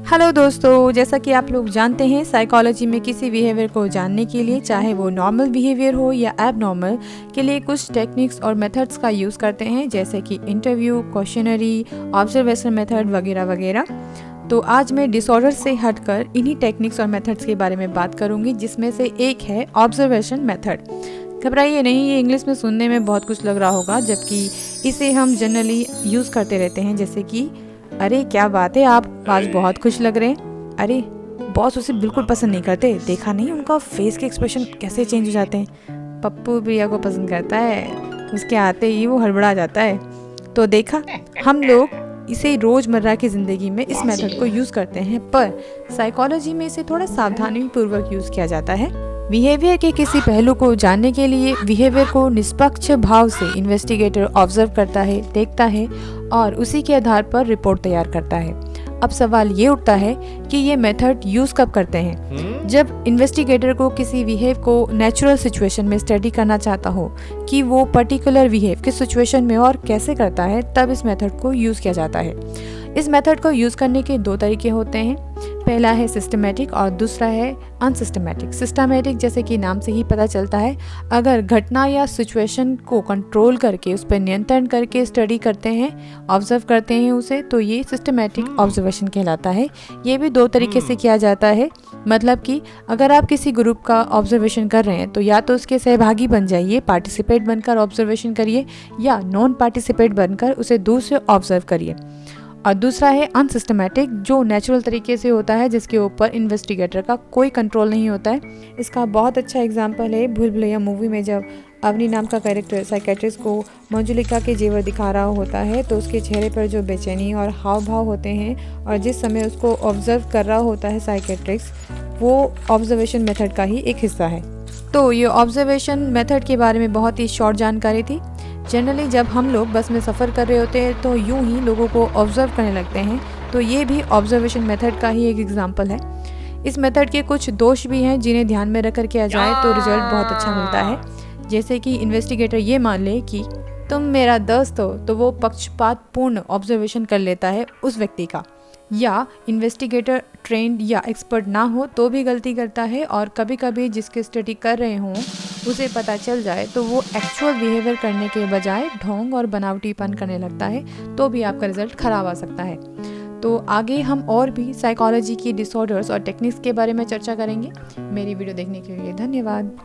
Hello दोस्तों, जैसा कि आप लोग जानते हैं साइकोलॉजी में किसी बिहेवियर को जानने के लिए, चाहे वो नॉर्मल बिहेवियर हो या एबनॉर्मल, के लिए कुछ टेक्निक्स और मेथड्स का यूज़ करते हैं, जैसे कि इंटरव्यू, क्वेश्चनरी, ऑब्जर्वेशन मेथड वगैरह वगैरह। तो आज मैं डिसऑर्डर से हटकर इन्हीं टेक्निक्स और मेथड्स के बारे में बात करूंगी, जिसमें से एक है ऑब्जर्वेशन मेथड। घबराइए नहीं, ये इंग्लिश में सुनने में बहुत कुछ लग रहा होगा, जबकि इसे हम जनरली यूज़ करते रहते हैं, जैसे कि अरे क्या बात है, आप आज बहुत खुश लग रहे हैं। अरे बॉस उसे बिल्कुल पसंद नहीं करते, देखा नहीं उनका फेस के एक्सप्रेशन कैसे चेंज हो जाते हैं। पप्पू प्रिया को पसंद करता है, उसके आते ही वो हड़बड़ा जाता है। तो देखा, हम लोग इसे रोज़मर्रा की ज़िंदगी में इस मेथड को यूज़ करते हैं, पर साइकोलॉजी में इसे थोड़ा सावधानी पूर्वक यूज़ किया जाता है। बिहेवियर के किसी पहलू को जानने के लिए बिहेवियर को निष्पक्ष भाव से इन्वेस्टिगेटर ऑब्जर्व करता है, देखता है और उसी के आधार पर रिपोर्ट तैयार करता है। अब सवाल ये उठता है कि ये मेथड यूज़ कब करते हैं। जब इन्वेस्टिगेटर को किसी बिहेव को नेचुरल सिचुएशन में स्टडी करना चाहता हो कि वो पर्टिकुलर बिहेव किस सिचुएशन में और कैसे करता है, तब इस मेथड को यूज़ किया जाता है। इस मेथड को यूज़ करने के दो तरीके होते हैं। पहला है सिस्टमेटिक और दूसरा है अनसिस्टमेटिक। सिस्टमेटिक जैसे कि नाम से ही पता चलता है, अगर घटना या सिचुएशन को कंट्रोल करके उस पर नियंत्रण करके स्टडी करते हैं, ऑब्जर्व करते हैं उसे, तो ये सिस्टमेटिक ऑब्जर्वेशन कहलाता है। ये भी दो तरीके से किया जाता है, मतलब कि अगर आप किसी ग्रुप का ऑब्जर्वेशन कर रहे हैं तो या तो उसके सहभागी बन जाइए, पार्टिसिपेट बनकर ऑब्जर्वेशन करिए, या नॉन पार्टिसिपेट बनकर उसे दूर से ऑब्जर्व करिए। और दूसरा है अनसिस्टमेटिक, जो नेचुरल तरीके से होता है, जिसके ऊपर इन्वेस्टिगेटर का कोई कंट्रोल नहीं होता है। इसका बहुत अच्छा एग्जांपल है भूल भुलैया मूवी में, जब अवनी नाम का कैरेक्टर साइकेट्रिस्ट को मंजुलिका के जेवर दिखा रहा होता है, तो उसके चेहरे पर जो बेचैनी और हाव भाव होते हैं और जिस समय उसको ऑब्जर्व कर रहा होता है साइकेट्रिस्ट, वो ऑब्जर्वेशन मेथड का ही एक हिस्सा है। तो ये ऑब्जर्वेशन मेथड के बारे में बहुत ही शॉर्ट जानकारी थी। जनरली जब हम लोग बस में सफ़र कर रहे होते हैं तो यूं ही लोगों को ऑब्जर्व करने लगते हैं, तो ये भी ऑब्जर्वेशन मेथड का ही एक एग्जांपल है। इस मेथड के कुछ दोष भी हैं जिन्हें ध्यान में रख कर किया जाए तो रिजल्ट बहुत अच्छा मिलता है। जैसे कि इन्वेस्टिगेटर ये मान ले कि तुम मेरा दोस्त हो, तो वो पक्षपातपूर्ण ऑब्जर्वेशन कर लेता है उस व्यक्ति का, या इन्वेस्टिगेटर ट्रेंड या एक्सपर्ट ना हो तो भी गलती करता है, और कभी कभी जिसके स्टडी कर रहे हों उसे पता चल जाए तो वो एक्चुअल बिहेवियर करने के बजाय ढोंग और बनावटीपन करने लगता है, तो भी आपका रिजल्ट खराब आ सकता है। तो आगे हम और भी साइकोलॉजी की डिसऑर्डर्स और टेक्निक्स के बारे में चर्चा करेंगे। मेरी वीडियो देखने के लिए धन्यवाद।